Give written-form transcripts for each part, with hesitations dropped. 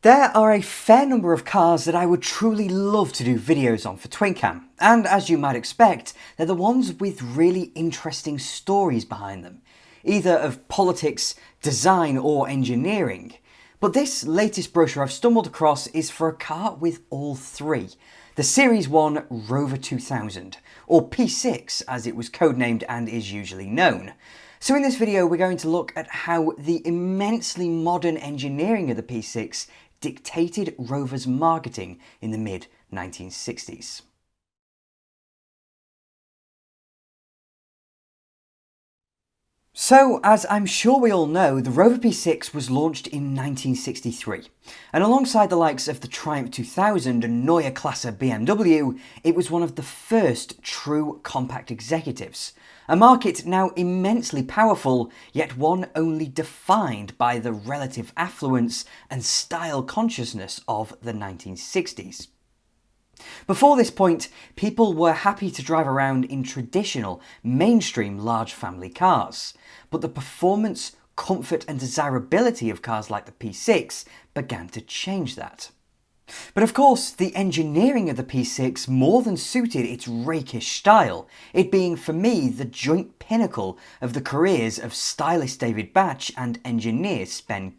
There are a fair number of cars that I would truly love to do videos on for TwinCam, and as you might expect, they're the ones with really interesting stories behind them, either of politics, design or engineering. But this latest brochure I've stumbled across is for a car with all three, the Series 1 Rover 2000, or P6 as it was codenamed and is usually known. So in this video we're going to look at how the immensely modern engineering of the P6 dictated Rover's marketing in the mid-1960s. So, as I'm sure we all know, the Rover P6 was launched in 1963, and alongside the likes of the Triumph 2000 and Neue Klasse BMW, it was one of the first true compact executives, a market now immensely powerful, yet one only defined by the relative affluence and style consciousness of the 1960s. Before this point, people were happy to drive around in traditional, mainstream large family cars, but the performance, comfort and desirability of cars like the P6 began to change that. But of course, the engineering of the P6 more than suited its rakish style, it being for me the joint pinnacle of the careers of stylist David Bache and engineer Spen.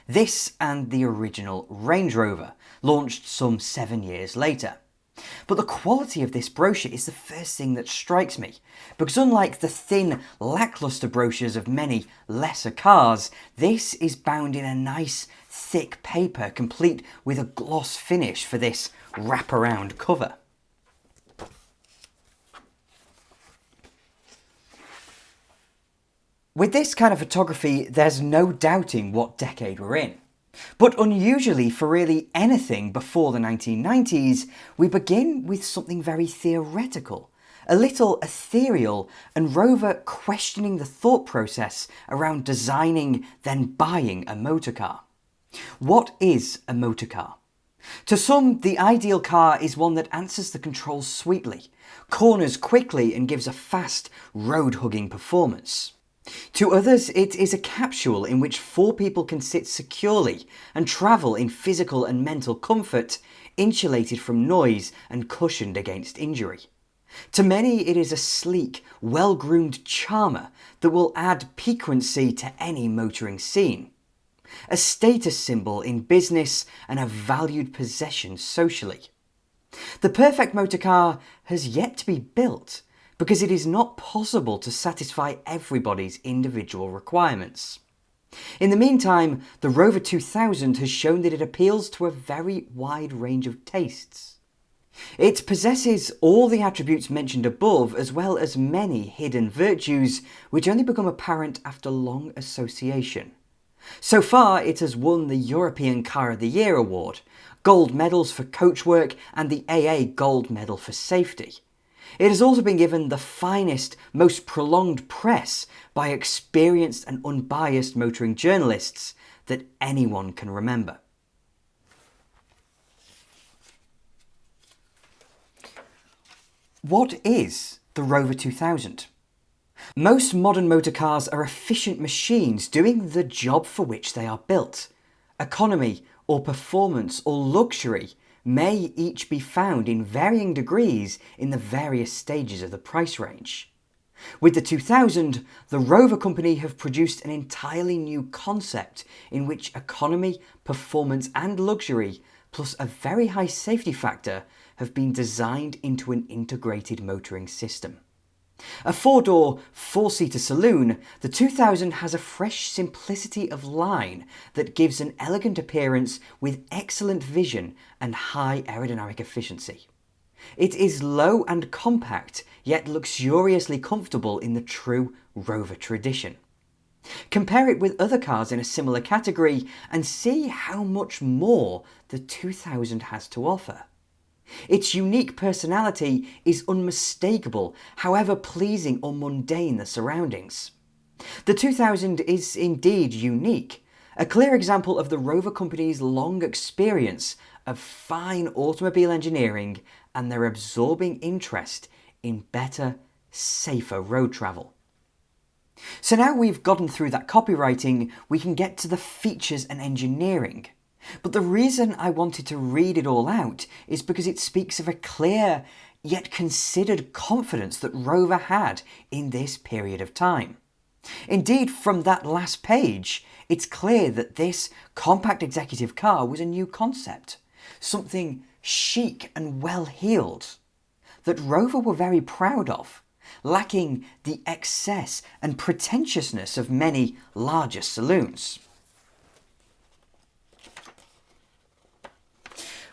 This and the original Range Rover, launched some 7 years later. But the quality of this brochure is the first thing that strikes me, because unlike the thin, lacklustre brochures of many lesser cars, this is bound in a nice, thick paper complete with a gloss finish for this wraparound cover. With this kind of photography, there's no doubting what decade we're in. But unusually for really anything before the 1990s, we begin with something very theoretical, a little ethereal, and Rover questioning the thought process around designing then buying a motorcar. What is a motorcar? To some, the ideal car is one that answers the controls sweetly, corners quickly and gives a fast, road-hugging performance. To others, it is a capsule in which 4 people can sit securely and travel in physical and mental comfort, insulated from noise and cushioned against injury. To many, it is a sleek, well-groomed charmer that will add piquancy to any motoring scene. A status symbol in business and a valued possession socially. The perfect motorcar has yet to be built, because it is not possible to satisfy everybody's individual requirements. In the meantime, the Rover 2000 has shown that it appeals to a very wide range of tastes. It possesses all the attributes mentioned above, as well as many hidden virtues which only become apparent after long association. So far, it has won the European Car of the Year award, gold medals for coachwork and the AA Gold Medal for safety. It has also been given the finest, most prolonged press by experienced and unbiased motoring journalists that anyone can remember. What is the Rover 2000? Most modern motor cars are efficient machines doing the job for which they are built. Economy or performance or luxury may each be found in varying degrees in the various stages of the price range. With the 2000, the Rover company have produced an entirely new concept in which economy, performance and luxury, plus a very high safety factor, have been designed into an integrated motoring system. A 4-door, 4-seater saloon, the 2000 has a fresh simplicity of line that gives an elegant appearance with excellent vision and high aerodynamic efficiency. It is low and compact, yet luxuriously comfortable in the true Rover tradition. Compare it with other cars in a similar category and see how much more the 2000 has to offer. Its unique personality is unmistakable, however pleasing or mundane the surroundings. The 2000 is indeed unique, a clear example of the Rover company's long experience of fine automobile engineering and their absorbing interest in better, safer road travel. So now we've gotten through that copywriting, we can get to the features and engineering. But the reason I wanted to read it all out is because it speaks of a clear yet considered confidence that Rover had in this period of time. Indeed, from that last page, it's clear that this compact executive car was a new concept, something chic and well-heeled, that Rover were very proud of, lacking the excess and pretentiousness of many larger saloons.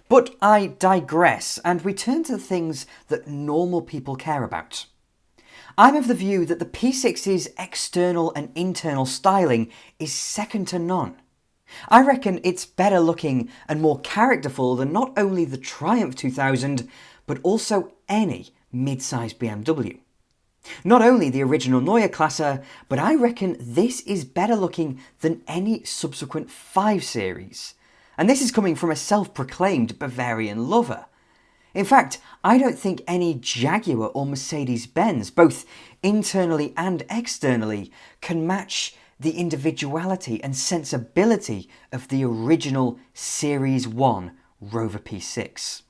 But I digress and return to the things that normal people care about. I'm of the view that the P6's external and internal styling is second to none. I reckon it's better looking and more characterful than not only the Triumph 2000, but also any mid-size BMW. Not only the original Neue Klasse, but I reckon this is better looking than any subsequent 5 Series. And this is coming from a self-proclaimed Bavarian lover. In fact, I don't think any Jaguar or Mercedes-Benz, both internally and externally, can match the individuality and sensibility of the original Series 1 Rover P6.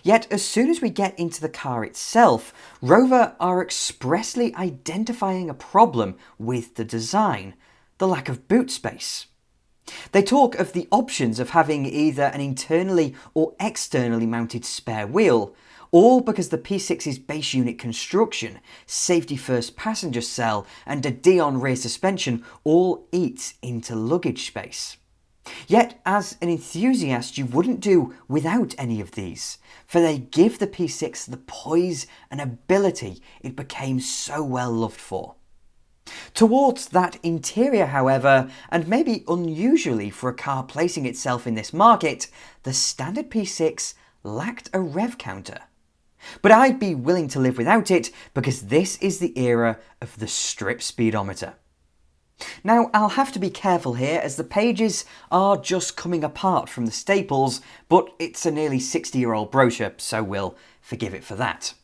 Yet as soon as we get into the car itself, Rover are expressly identifying a problem with the design: the lack of boot space. They talk of the options of having either an internally or externally mounted spare wheel, all because the P6's base unit construction, safety first passenger cell and a Dion rear suspension all eats into luggage space. Yet as an enthusiast you wouldn't do without any of these, for they give the P6 the poise and ability it became so well loved for. Towards that interior, however, and maybe unusually for a car placing itself in this market, the standard P6 lacked a rev counter. But I'd be willing to live without it because this is the era of the strip speedometer. Now, I'll have to be careful here as the pages are just coming apart from the staples, but it's a nearly 60-year-old brochure, so we'll forgive it for that.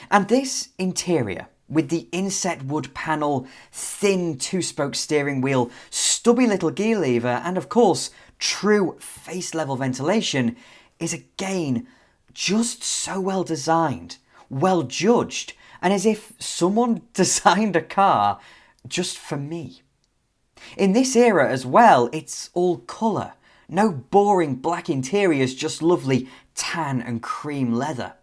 And this interior, with the inset wood panel, thin 2-spoke steering wheel, stubby little gear lever, and of course, true face-level ventilation, is again just so well designed, well judged, and as if someone designed a car just for me. In this era as well, it's all colour. No boring black interiors, just lovely tan and cream leather.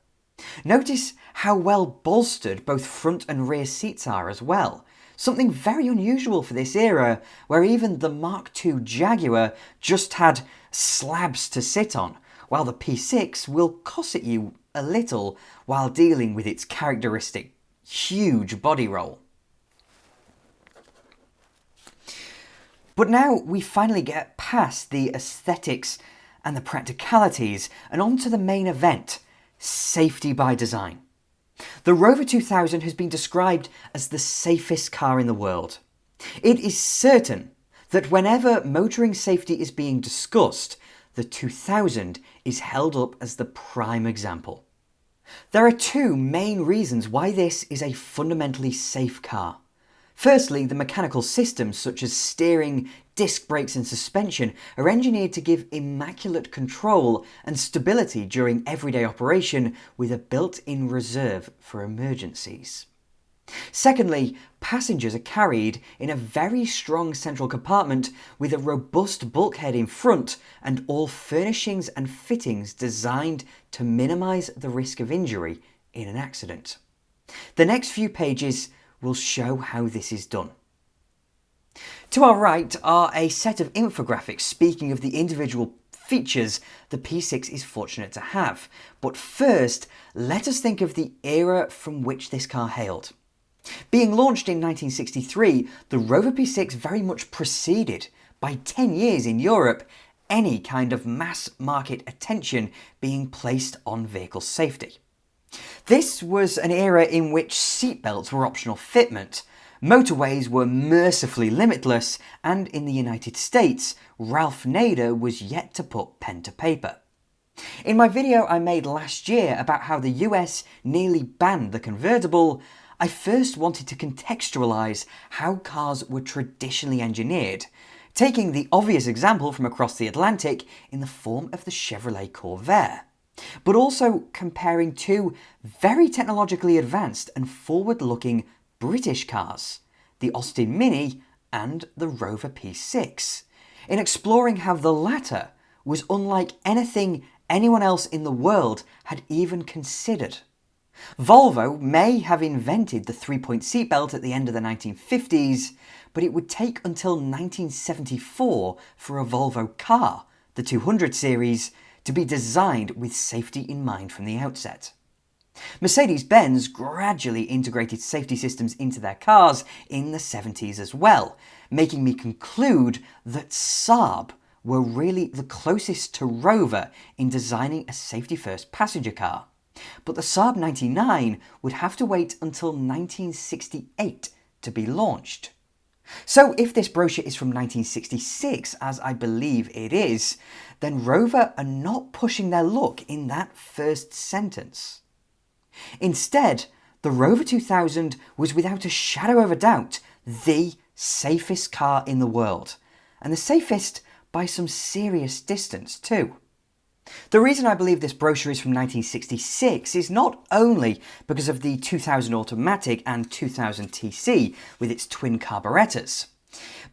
Notice how well bolstered both front and rear seats are as well. Something very unusual for this era, where even the Mark II Jaguar just had slabs to sit on, while the P6 will cosset you a little while dealing with its characteristic huge body roll. But now we finally get past the aesthetics and the practicalities and onto the main event: safety by design. The Rover 2000 has been described as the safest car in the world. It is certain that whenever motoring safety is being discussed, the 2000 is held up as the prime example. There are 2 main reasons why this is a fundamentally safe car. Firstly, the mechanical systems such as steering, disc brakes and suspension are engineered to give immaculate control and stability during everyday operation with a built-in reserve for emergencies. Secondly, passengers are carried in a very strong central compartment with a robust bulkhead in front and all furnishings and fittings designed to minimise the risk of injury in an accident. The next few pages will show how this is done. To our right are a set of infographics speaking of the individual features the P6 is fortunate to have. But first, let us think of the era from which this car hailed. Being launched in 1963, the Rover P6 very much preceded, by 10 years in Europe, any kind of mass market attention being placed on vehicle safety. This was an era in which seatbelts were optional fitment, motorways were mercifully limitless, and in the United States, Ralph Nader was yet to put pen to paper. In my video I made last year about how the US nearly banned the convertible, I first wanted to contextualise how cars were traditionally engineered, taking the obvious example from across the Atlantic in the form of the Chevrolet Corvair, but also comparing two very technologically advanced and forward-looking British cars, the Austin Mini and the Rover P6, in exploring how the latter was unlike anything anyone else in the world had even considered. Volvo may have invented the three-point seatbelt at the end of the 1950s, but it would take until 1974 for a Volvo car, the 200 series, to be designed with safety in mind from the outset. Mercedes-Benz gradually integrated safety systems into their cars in the 70s as well, making me conclude that Saab were really the closest to Rover in designing a safety-first passenger car. But the Saab 99 would have to wait until 1968 to be launched. So if this brochure is from 1966, as I believe it is, then Rover are not pushing their luck in that first sentence. Instead, the Rover 2000 was without a shadow of a doubt the safest car in the world, and the safest by some serious distance too. The reason I believe this brochure is from 1966 is not only because of the 2000 automatic and 2000 TC with its twin carburetors,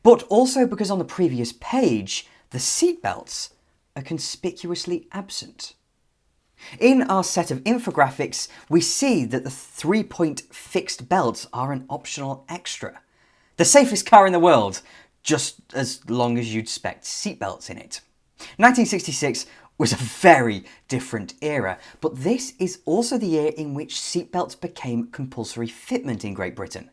but also because on the previous page, the seatbelts are conspicuously absent. In our set of infographics, we see that the three-point fixed belts are an optional extra. The safest car in the world, just as long as you'd expect seatbelts in it. 1966 was a very different era, but this is also the year in which seatbelts became compulsory fitment in Great Britain.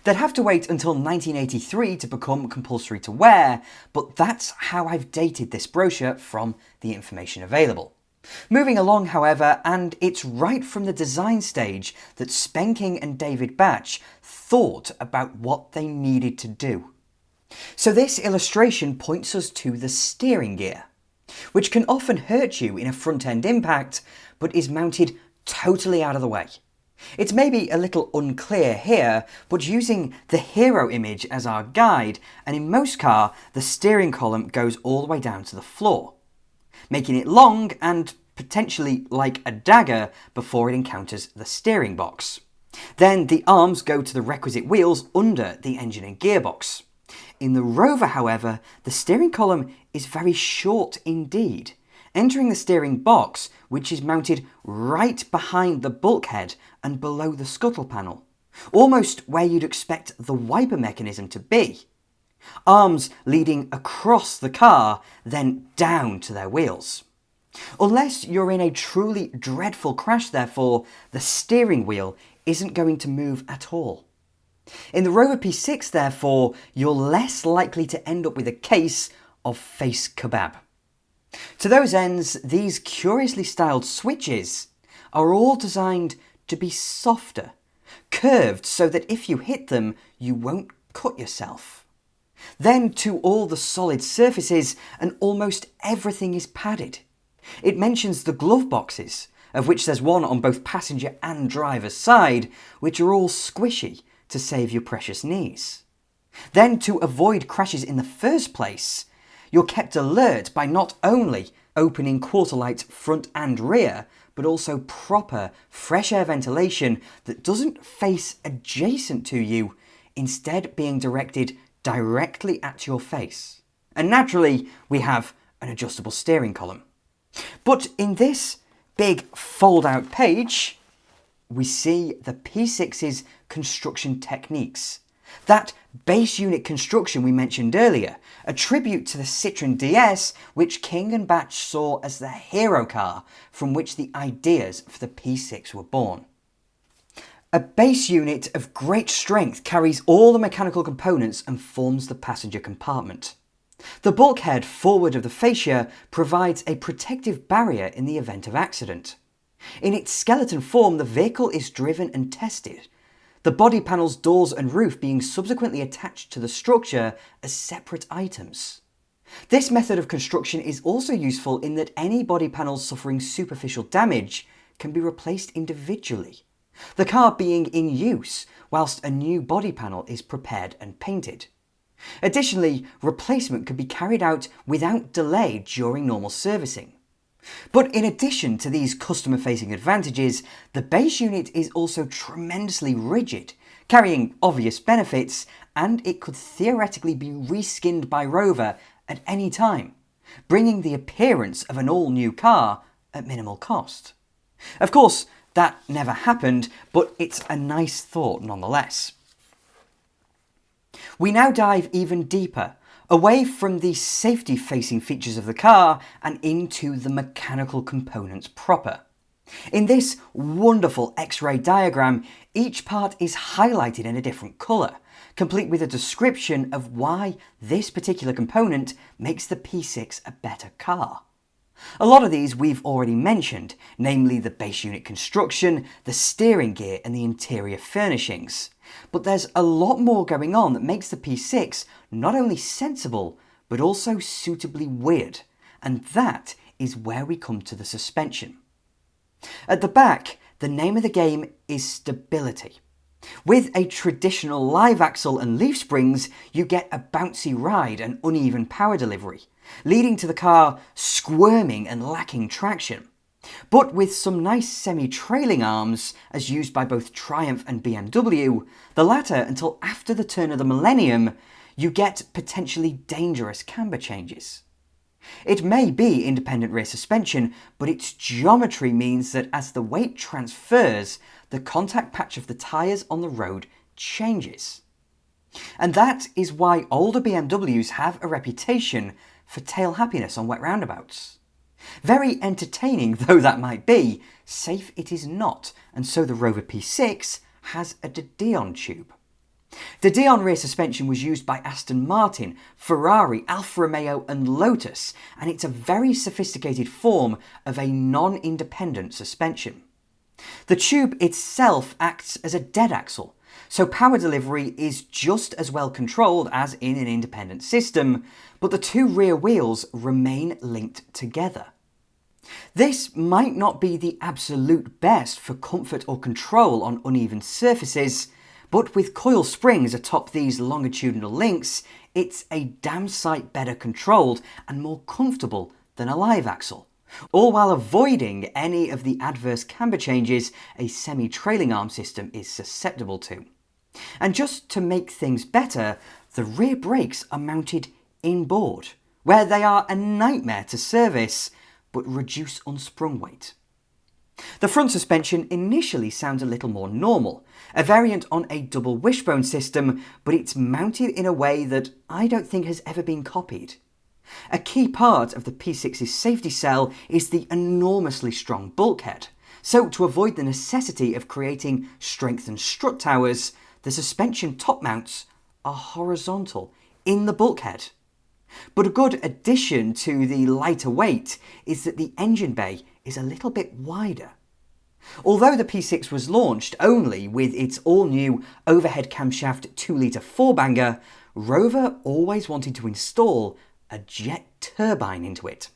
They'd have to wait until 1983 to become compulsory to wear, but that's how I've dated this brochure from the information available. Moving along, however, and it's right from the design stage that Spen and David Bache thought about what they needed to do. So this illustration points us to the steering gear, which can often hurt you in a front-end impact, but is mounted totally out of the way. It's maybe a little unclear here, but using the hero image as our guide, and in most cars, the steering column goes all the way down to the floor, making it long and potentially like a dagger before it encounters the steering box. Then the arms go to the requisite wheels under the engine and gearbox. In the Rover, however, the steering column is very short indeed, entering the steering box, which is mounted right behind the bulkhead and below the scuttle panel, almost where you'd expect the wiper mechanism to be. Arms leading across the car, then down to their wheels. Unless you're in a truly dreadful crash, therefore, the steering wheel isn't going to move at all. In the Rover P6, therefore, you're less likely to end up with a case of face kebab. To those ends, these curiously styled switches are all designed to be softer, curved so that if you hit them, you won't cut yourself. Then to all the solid surfaces, and almost everything is padded. It mentions the glove boxes, of which there's one on both passenger and driver's side, which are all squishy to save your precious knees. Then, to avoid crashes in the first place, you're kept alert by not only opening quarter lights front and rear, but also proper fresh air ventilation that doesn't face adjacent to you, instead being directed directly at your face. And naturally, we have an adjustable steering column. But in this big fold-out page, we see the P6's construction techniques. That base unit construction we mentioned earlier, a tribute to the Citroën DS, which King and Bache saw as the hero car from which the ideas for the P6 were born. A base unit of great strength carries all the mechanical components and forms the passenger compartment. The bulkhead forward of the fascia provides a protective barrier in the event of accident. In its skeleton form, the vehicle is driven and tested, the body panels, doors and roof being subsequently attached to the structure as separate items. This method of construction is also useful in that any body panels suffering superficial damage can be replaced individually, the car being in use whilst a new body panel is prepared and painted. Additionally, replacement could be carried out without delay during normal servicing. But in addition to these customer-facing advantages, the base unit is also tremendously rigid, carrying obvious benefits, and it could theoretically be reskinned by Rover at any time, bringing the appearance of an all-new car at minimal cost. Of course, that never happened, but it's a nice thought nonetheless. We now dive even deeper, away from the safety-facing features of the car and into the mechanical components proper. In this wonderful X-ray diagram, each part is highlighted in a different colour, complete with a description of why this particular component makes the P6 a better car. A lot of these we've already mentioned, namely the base unit construction, the steering gear and the interior furnishings. But there's a lot more going on that makes the P6 not only sensible, but also suitably weird, and that is where we come to the suspension. At the back, the name of the game is stability. With a traditional live axle and leaf springs, you get a bouncy ride and uneven power delivery, leading to the car squirming and lacking traction. But with some nice semi-trailing arms, as used by both Triumph and BMW, the latter until after the turn of the millennium, you get potentially dangerous camber changes. It may be independent rear suspension, but its geometry means that as the weight transfers, the contact patch of the tyres on the road changes. And that is why older BMWs have a reputation for tail happiness on wet roundabouts. Very entertaining though that might be, safe it is not, and so the Rover P6 has a De Dion tube. The Dion rear suspension was used by Aston Martin, Ferrari, Alfa Romeo and Lotus, and it's a very sophisticated form of a non-independent suspension. The tube itself acts as a dead axle, so power delivery is just as well controlled as in an independent system, but the two rear wheels remain linked together. This might not be the absolute best for comfort or control on uneven surfaces, but with coil springs atop these longitudinal links, it's a damn sight better controlled and more comfortable than a live axle, all while avoiding any of the adverse camber changes a semi-trailing arm system is susceptible to. And just to make things better, the rear brakes are mounted inboard, where they are a nightmare to service, but reduce unsprung weight. The front suspension initially sounds a little more normal, a variant on a double wishbone system, but it's mounted in a way that I don't think has ever been copied. A key part of the P6's safety cell is the enormously strong bulkhead, so to avoid the necessity of creating strengthened strut towers, the suspension top mounts are horizontal in the bulkhead. But a good addition to the lighter weight is that the engine bay is a little bit wider. Although the P6 was launched only with its all-new overhead camshaft 2-litre 4-banger, Rover always wanted to install a jet turbine into it.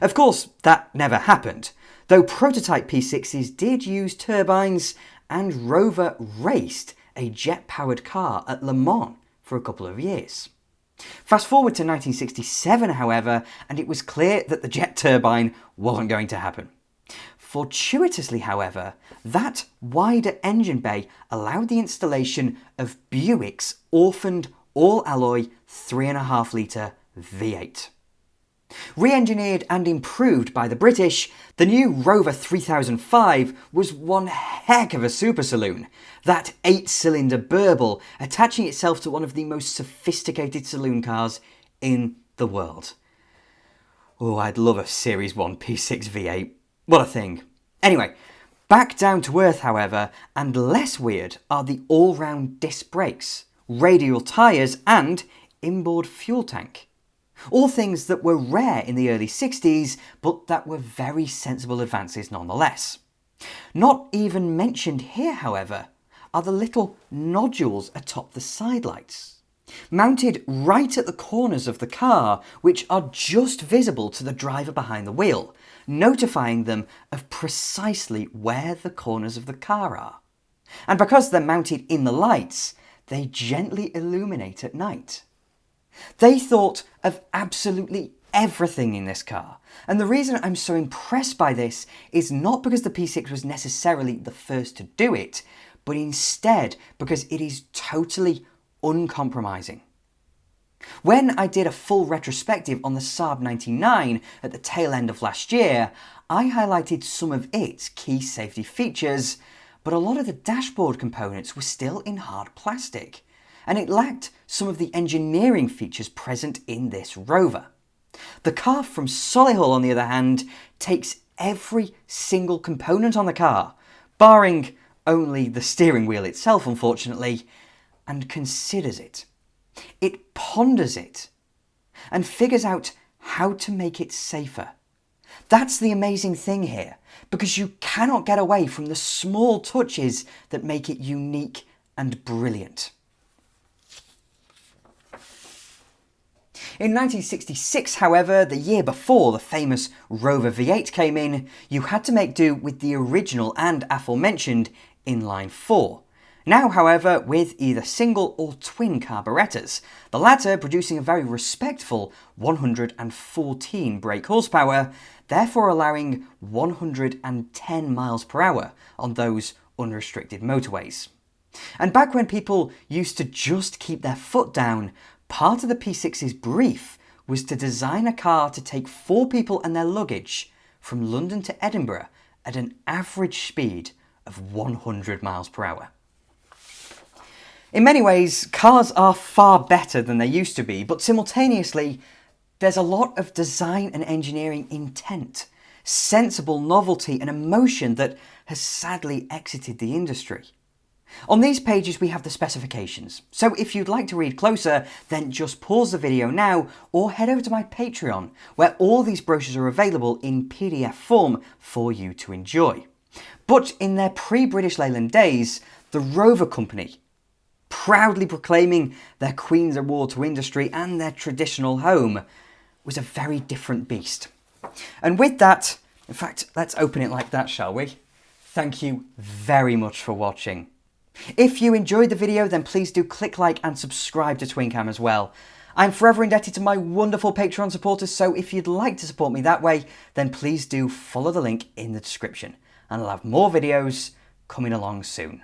Of course, that never happened, though prototype P6s did use turbines, and Rover raced a jet-powered car at Le Mans for a couple of years. Fast forward to 1967, however, and it was clear that the jet turbine wasn't going to happen. Fortuitously, however, that wider engine bay allowed the installation of Buick's orphaned all-alloy 3.5-litre V8. Re-engineered and improved by the British, the new Rover 3005 was one heck of a super saloon, that 8-cylinder burble attaching itself to one of the most sophisticated saloon cars in the world. Oh, I'd love a Series 1 P6 V8. What a thing. Anyway, back down to earth, however, and less weird are the all-round disc brakes, radial tyres and inboard fuel tank. All things that were rare in the early 60s, but that were very sensible advances nonetheless. Not even mentioned here, however, are the little nodules atop the side lights, mounted right at the corners of the car, which are just visible to the driver behind the wheel, notifying them of precisely where the corners of the car are. And because they're mounted in the lights, they gently illuminate at night. They thought of absolutely everything in this car. And the reason I'm so impressed by this is not because the P6 was necessarily the first to do it, but instead because it is totally uncompromising. When I did a full retrospective on the Saab 99 at the tail end of last year, I highlighted some of its key safety features, but a lot of the dashboard components were still in hard plastic, and it lacked some of the engineering features present in this Rover. The car from Solihull, on the other hand, takes every single component on the car, barring only the steering wheel itself, unfortunately, and considers it. It ponders it and figures out how to make it safer. That's the amazing thing here, because you cannot get away from the small touches that make it unique and brilliant. In 1966, however, the year before the famous Rover V8 came in, you had to make do with the original and aforementioned inline 4. Now, however, with either single or twin carburettors, the latter producing a very respectful 114 brake horsepower, therefore allowing 110 miles per hour on those unrestricted motorways. And back when people used to just keep their foot down, part of the P6's brief was to design a car to take 4 people and their luggage from London to Edinburgh at an average speed of 100 miles per hour. In many ways, cars are far better than they used to be, but simultaneously, there's a lot of design and engineering intent, sensible novelty and emotion that has sadly exited the industry. On these pages we have the specifications, so if you'd like to read closer, then just pause the video now or head over to my Patreon, where all these brochures are available in PDF form for you to enjoy. But in their pre-British Leyland days, the Rover company, proudly proclaiming their Queen's Award to industry and their traditional home, was a very different beast. And with that, in fact, let's open it like that, shall we? Thank you very much for watching. If you enjoyed the video, then please do click like and subscribe to TwinCam as well. I'm forever indebted to my wonderful Patreon supporters, so if you'd like to support me that way, then please do follow the link in the description, and I'll have more videos coming along soon.